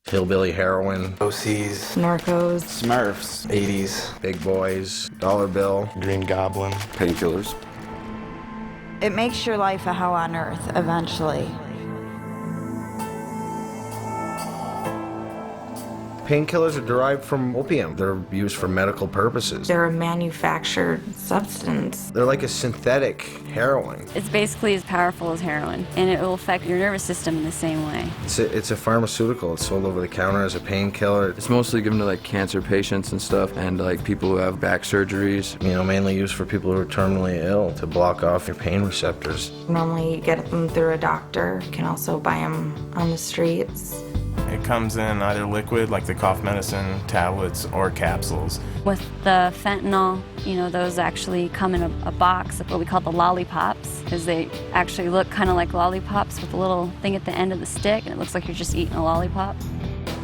hillbilly heroin, OCs, Narcos, Smurfs, 80s, big boys, dollar bill, Green Goblin, painkillers. it makes your life a hell on earth eventually. Painkillers are derived from opium. They're used for medical purposes. They're a manufactured substance. They're like a synthetic heroin. It's basically as powerful as heroin, and it will affect your nervous system in the same way. It's a pharmaceutical. It's sold over the counter as a painkiller. It's mostly given to like cancer patients and stuff, and like people who have back surgeries. Mainly used for people who are terminally ill to block off your pain receptors. Normally you get them through a doctor. You can also buy them on the streets. It comes in either liquid, like the cough medicine, tablets, or capsules. With the fentanyl, those actually come in a box of what we call the lollipops, because they actually look kind of like lollipops with a little thing at the end of the stick, and it looks like you're just eating a lollipop.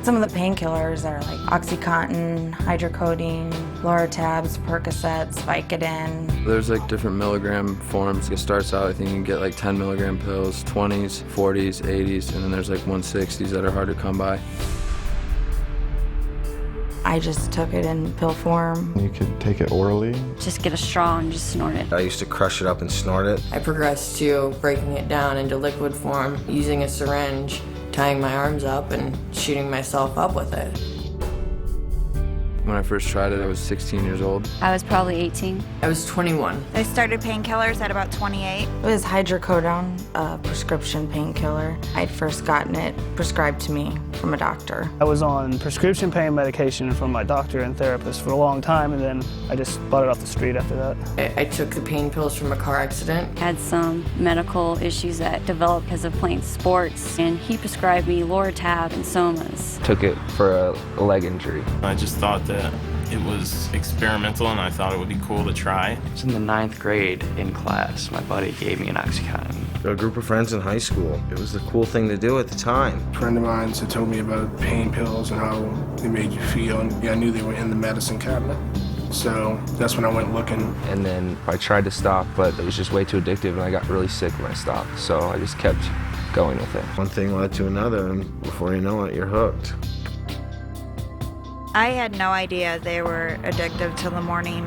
Some of the painkillers are like OxyContin, hydrocodone, Loratabs, Percocets, Vicodin. There's like different milligram forms. It starts out, I think you can get like 10 milligram pills, 20s, 40s, 80s, and then there's like 160s that are hard to come by. I just took it in pill form. You could take it orally. Just get a straw and just snort it. I used to crush it up and snort it. I progressed to breaking it down into liquid form, using a syringe, tying my arms up and shooting myself up with it. When I first tried it, I was 16 years old. I was probably 18. I was 21. I started painkillers at about 28. It was hydrocodone, a prescription painkiller. I'd first gotten it prescribed to me from a doctor. I was on prescription pain medication from my doctor and therapist for a long time, and then I just bought it off the street after that. I took the pain pills from a car accident. Had some medical issues that developed because of playing sports, and he prescribed me Loratab and Somas. Took it for a leg injury. I just thought that it was experimental and I thought it would be cool to try. It was in the 9th grade in class. My buddy gave me an OxyContin. A group of friends in high school. It was the cool thing to do at the time. A friend of mine told me about pain pills and how they made you feel, and I knew they were in the medicine cabinet. So that's when I went looking. And then I tried to stop, but it was just way too addictive and I got really sick when I stopped. So I just kept going with it. One thing led to another, and before you know it, you're hooked. I had no idea they were addictive till the morning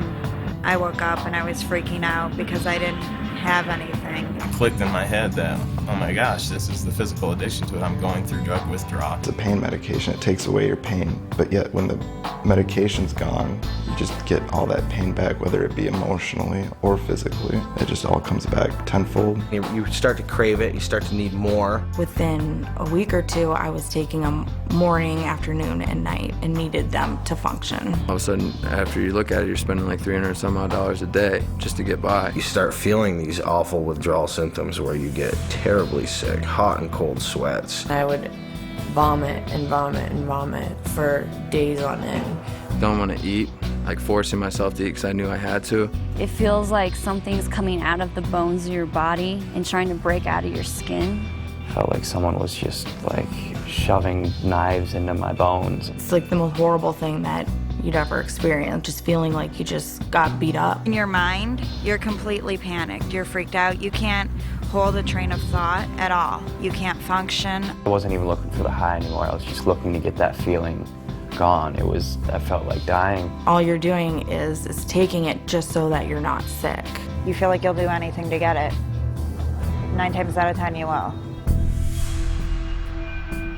I woke up and I was freaking out because I didn't have anything. It clicked in my head that, oh my gosh, this is the physical addiction to it. I'm going through drug withdrawal. It's a pain medication. It takes away your pain, but yet when the medication's gone, you just get all that pain back, whether it be emotionally or physically. It just all comes back tenfold. You start to crave it. You start to need more. Within a week or two, I was taking them morning, afternoon, and night and needed them to function. All of a sudden, after you look at it, you're spending like $300 some odd a day just to get by. You start feeling these awful withdrawal symptoms where you get terribly sick, hot and cold sweats. I would vomit and vomit and vomit for days on end. Don't want to eat, like forcing myself to eat because I knew I had to. It feels like something's coming out of the bones of your body and trying to break out of your skin. Felt like someone was just like shoving knives into my bones. It's like the most horrible thing that you'd ever experience, just feeling like you just got beat up. In your mind, you're completely panicked. You're freaked out. You can't hold a train of thought at all. You can't function. I wasn't even looking for the high anymore. I was just looking to get that feeling gone. I felt like dying. All you're doing is taking it just so that you're not sick. You feel like you'll do anything to get it. 9 times out of 10 you will.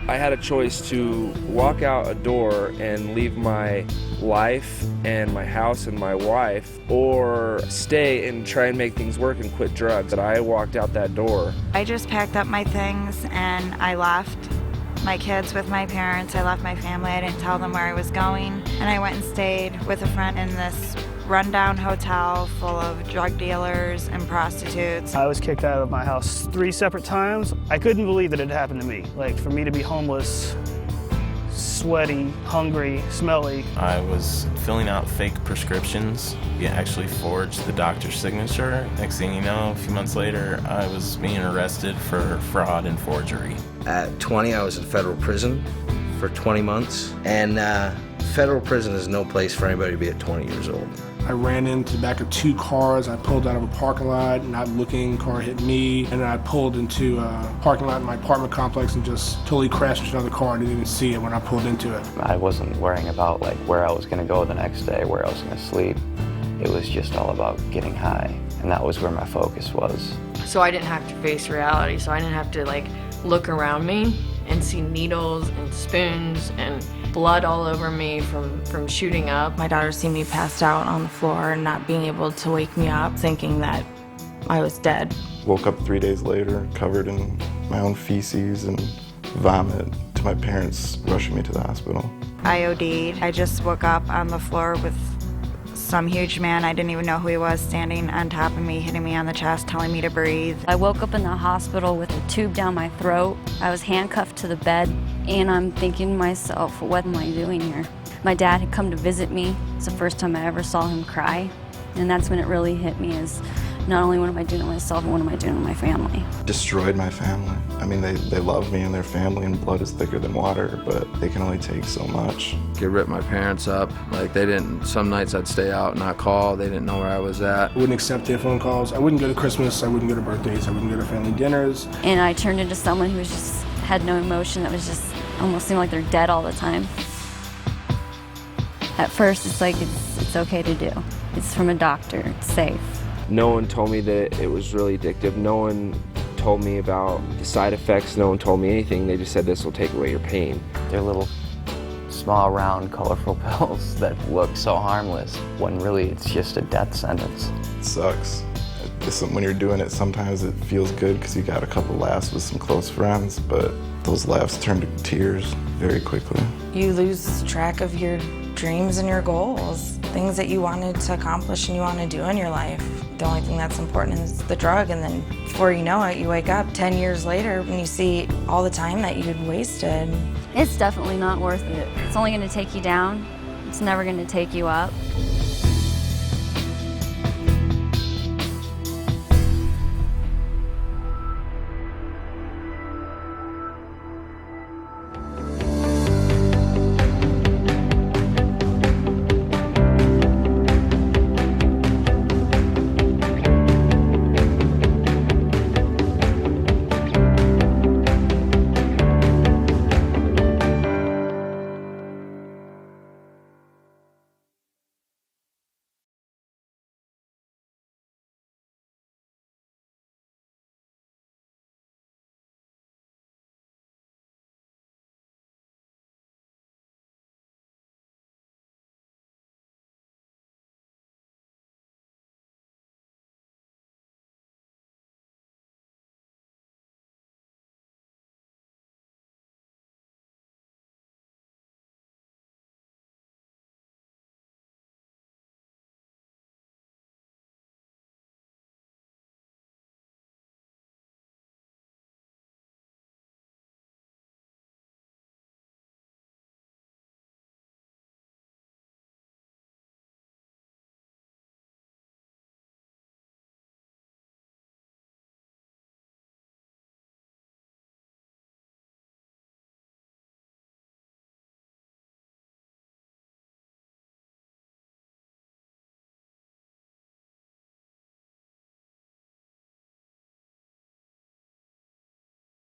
I had a choice to walk out a door and leave my life and my house and my wife, or stay and try and make things work and quit drugs. And I walked out that door. I just packed up my things and I left my kids with my parents. I left my family. I didn't tell them where I was going. And I went and stayed with a friend in this rundown hotel full of drug dealers and prostitutes. I was kicked out of my house 3 separate times. I couldn't believe that it happened to me. Like, for me to be homeless, sweaty, hungry, smelly. I was filling out fake prescriptions. You actually forged the doctor's signature. Next thing you know, a few months later, I was being arrested for fraud and forgery. At 20, I was in federal prison for 20 months. And federal prison is no place for anybody to be at 20 years old. I ran into the back of 2 cars. I pulled out of a parking lot, not looking, car hit me, and then I pulled into a parking lot in my apartment complex and just totally crashed into another car. I didn't even see it when I pulled into it. I wasn't worrying about like where I was going to go the next day, where I was going to sleep. It was just all about getting high, and that was where my focus was. So I didn't have to face reality, so I didn't have to like look around me and see needles and spoons and blood all over me from shooting up. My daughter seen me passed out on the floor and not being able to wake me up, thinking that I was dead. Woke up 3 days later, covered in my own feces and vomit, to my parents rushing me to the hospital. I OD'd. I just woke up on the floor with some huge man, I didn't even know who he was, standing on top of me, hitting me on the chest, telling me to breathe. I woke up in the hospital with a tube down my throat. I was handcuffed to the bed, and I'm thinking to myself, what am I doing here? My dad had come to visit me. It's the first time I ever saw him cry, and that's when it really hit me, is not only what am I doing to myself, but what am I doing to my family? Destroyed my family. I mean, they love me and their family, and blood is thicker than water, but they can only take so much. It ripped my parents up. Like, they didn't, some nights I'd stay out and not call. They didn't know where I was at. I wouldn't accept their phone calls. I wouldn't go to Christmas. I wouldn't go to birthdays. I wouldn't go to family dinners. And I turned into someone who was just had no emotion, that was just almost seemed like they're dead all the time. At first, it's like it's okay to do. It's from a doctor. It's safe. No one told me that it was really addictive. No one told me about the side effects. No one told me anything. They just said this will take away your pain. They're little, small, round, colorful pills that look so harmless, when really it's just a death sentence. It sucks. When you're doing it, sometimes it feels good because you got a couple laughs with some close friends, but those laughs turn to tears very quickly. You lose track of your dreams and your goals, things that you wanted to accomplish and you want to do in your life. The only thing that's important is the drug, and then before you know it, you wake up 10 years later and you see all the time that you'd wasted. It's definitely not worth it. It's only going to take you down. It's never going to take you up.